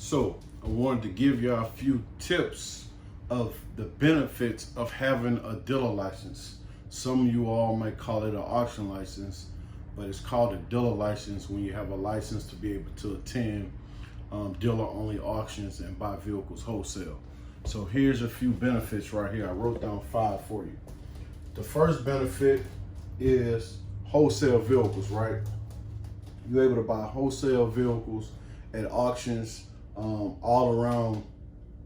So I wanted to give you a few tips of the benefits of having a dealer license. Some of you all might call it an auction license, but it's called a dealer license when you have a license to be able to attend dealer-only auctions and buy vehicles wholesale. So here's a few benefits right here. I wrote down 5 for you. The first benefit is wholesale vehicles, right? You're able to buy wholesale vehicles at auctions all around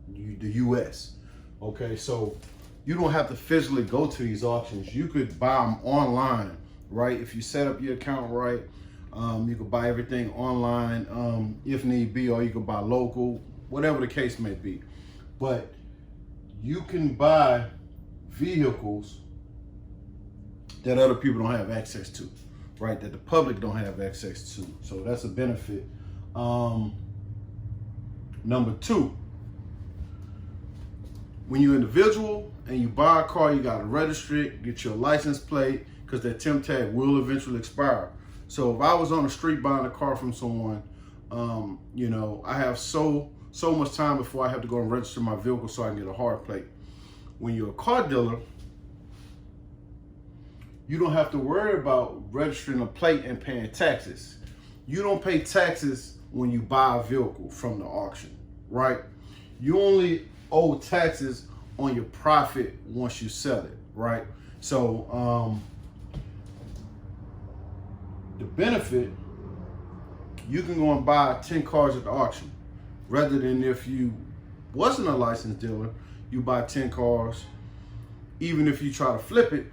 the U.S. Okay, so you don't have to physically go to these auctions. You could buy them online, right? If you set up your account right, you could buy everything online if need be, or you could buy local, whatever the case may be. But you can buy vehicles that other people don't have access to, right? That the public don't have access to. So that's a benefit. Number 2, when you're individual and you buy a car, you got to register it, get your license plate, because that temp tag will eventually expire. So if I was on the street buying a car from someone, you know, I have so much time before I have to go and register my vehicle so I can get a hard plate. When you're a car dealer, you don't have to worry about registering a plate and paying taxes. You don't pay taxes when you buy a vehicle from the auction, right? You only owe taxes on your profit once you sell it, right? So the benefit, you can go and buy 10 cars at the auction, rather than if you wasn't a licensed dealer, you buy 10 cars. Even if you try to flip it,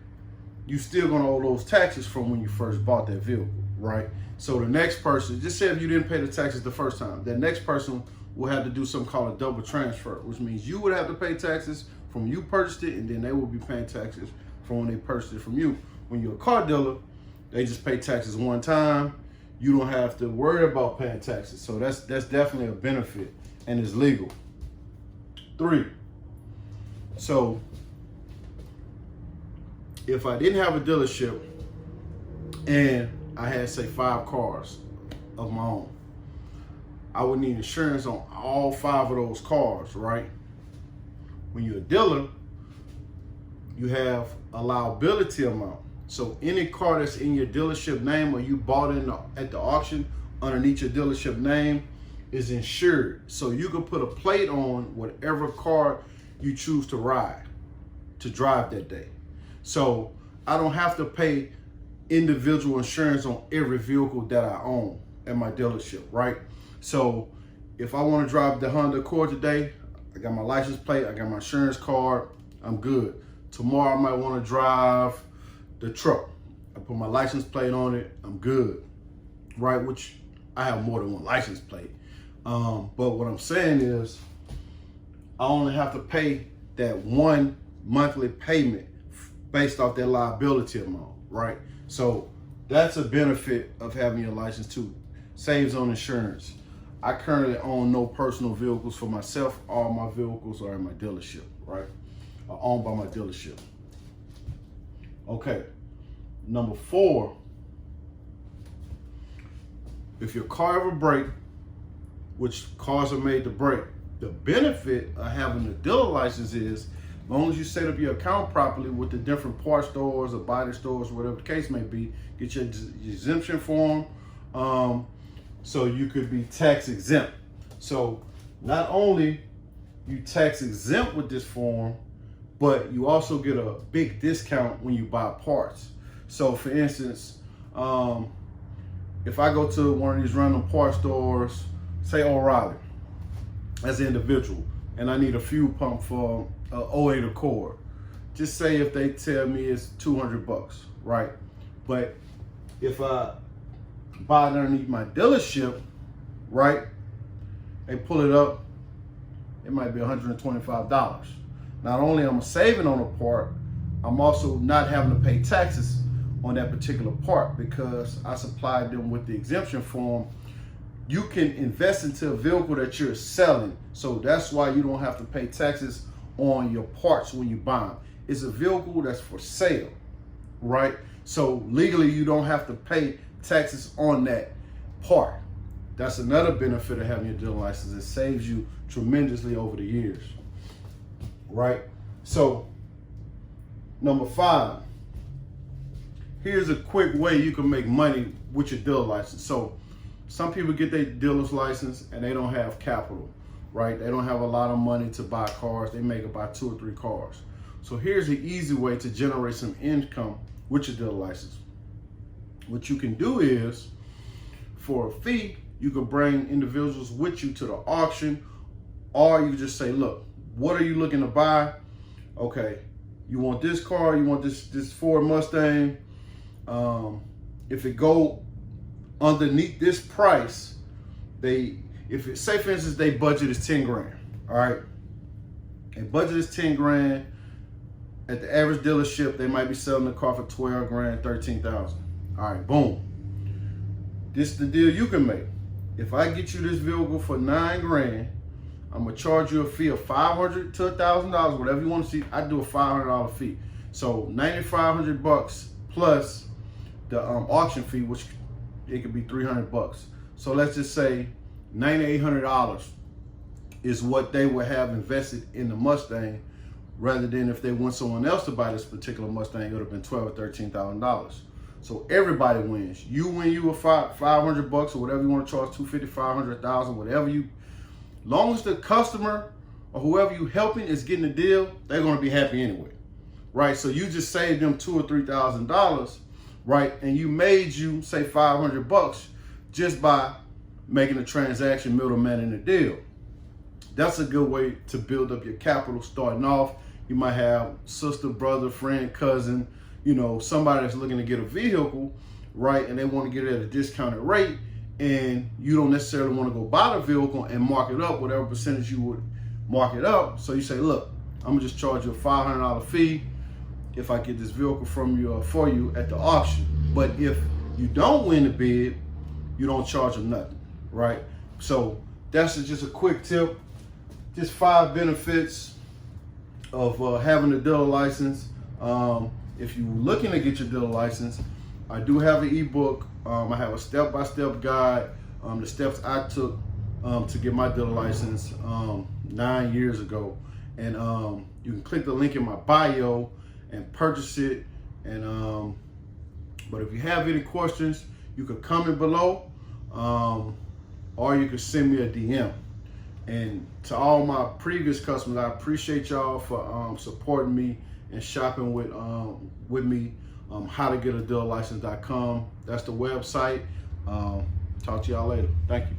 you still gonna owe those taxes from when you first bought that vehicle, right? So the next person, just say if you didn't pay the taxes the first time, the next person will have to do something called a double transfer, which means you would have to pay taxes from when you purchased it, and then they will be paying taxes from when they purchased it from you. When you're a car dealer, they just pay taxes one time. You don't have to worry about paying taxes. So that's definitely a benefit, and it's legal. 3, so if I didn't have a dealership and I had, say, 5 cars of my own, I would need insurance on all 5 of those cars, right? When you're a dealer, you have a liability amount. So any car that's in your dealership name or you bought at the auction underneath your dealership name is insured. So you can put a plate on whatever car you choose to ride, to drive that day. So I don't have to pay individual insurance on every vehicle that I own at my dealership, right? So if I want to drive the Honda Accord today, I got my license plate, I got my insurance card, I'm good. Tomorrow I might want to drive the truck. I put my license plate on it, I'm good, right? Which I have more than one license plate. But what I'm saying is I only have to pay that one monthly payment based off their liability amount, right? So that's a benefit of having your license too. Saves on insurance. I currently own no personal vehicles for myself. All my vehicles are in my dealership, right? Are owned by my dealership. Okay, number 4, if your car ever break, which cars are made to break, the benefit of having a dealer license is, as long as you set up your account properly with the different parts stores or body stores, whatever the case may be, get your exemption form, so you could be tax exempt. So not only you tax exempt with this form, but you also get a big discount when you buy parts. So for instance, if I go to one of these random parts stores, say O'Reilly, as an individual, and I need a fuel pump for an '08 Accord, just say if they tell me it's $200, right? But if I buy it underneath my dealership, right, they pull it up, it might be $125. Not only am I saving on a part, I'm also not having to pay taxes on that particular part because I supplied them with the exemption form. You can invest into a vehicle that you're selling, so that's why you don't have to pay taxes on your parts when you buy them. It's a vehicle that's for sale, right? So legally you don't have to pay taxes on that part. That's another benefit of having your dealer license. It saves you tremendously over the years, right? So, number 5, here's a quick way you can make money with your dealer license. So, some people get their dealer's license and they don't have capital, right? They don't have a lot of money to buy cars. They make about 2 or 3 cars. So here's an easy way to generate some income with your dealer license. What you can do is, for a fee, you can bring individuals with you to the auction, or you just say, look, what are you looking to buy? Okay, you want this car, you want this Ford Mustang. If it go underneath this price, say for instance, they budget is 10 grand, all right? And budget is 10 grand. At the average dealership, they might be selling the car for 12 grand, 13,000. All right, boom. This is the deal you can make. If I get you this vehicle for 9 grand, I'm gonna charge you a fee of $500 to $1,000, whatever you want to see. I do a $500 fee. So $9,500 plus the auction fee, which it could be $300. So let's just say $9,800 is what they would have invested in the Mustang, rather than if they want someone else to buy this particular Mustang, it would have been $12,000 or $13,000. So everybody wins. You win, you a $500 or whatever you want to charge, $250, $500, $1,000, whatever you. Long as the customer or whoever you helping is getting the deal, they're going to be happy anyway, right? So you just saved them $2,000 or $3,000, right? And you made say $500 just by making a transaction, middleman in the deal. That's a good way to build up your capital starting off. You might have sister, brother, friend, cousin, somebody that's looking to get a vehicle, right? And they want to get it at a discounted rate, and you don't necessarily want to go buy the vehicle and mark it up, whatever percentage you would mark it up. So you say, look, I'm gonna just charge you a $500 fee if I get this vehicle from you for you at the auction. But if you don't win the bid, you don't charge them nothing, right? So that's just a quick tip. Just 5 benefits of having a dealer license. If you're looking to get your dealer license, I do have an ebook. I have a step-by-step guide, the steps I took to get my dealer license 9 years ago. And you can click the link in my bio and purchase it. And but if you have any questions, you can comment below, or you can send me a DM. And to all my previous customers, I appreciate y'all for supporting me and shopping with me. howtogetadealerlicense.com. That's the website. Talk to y'all later. Thank you.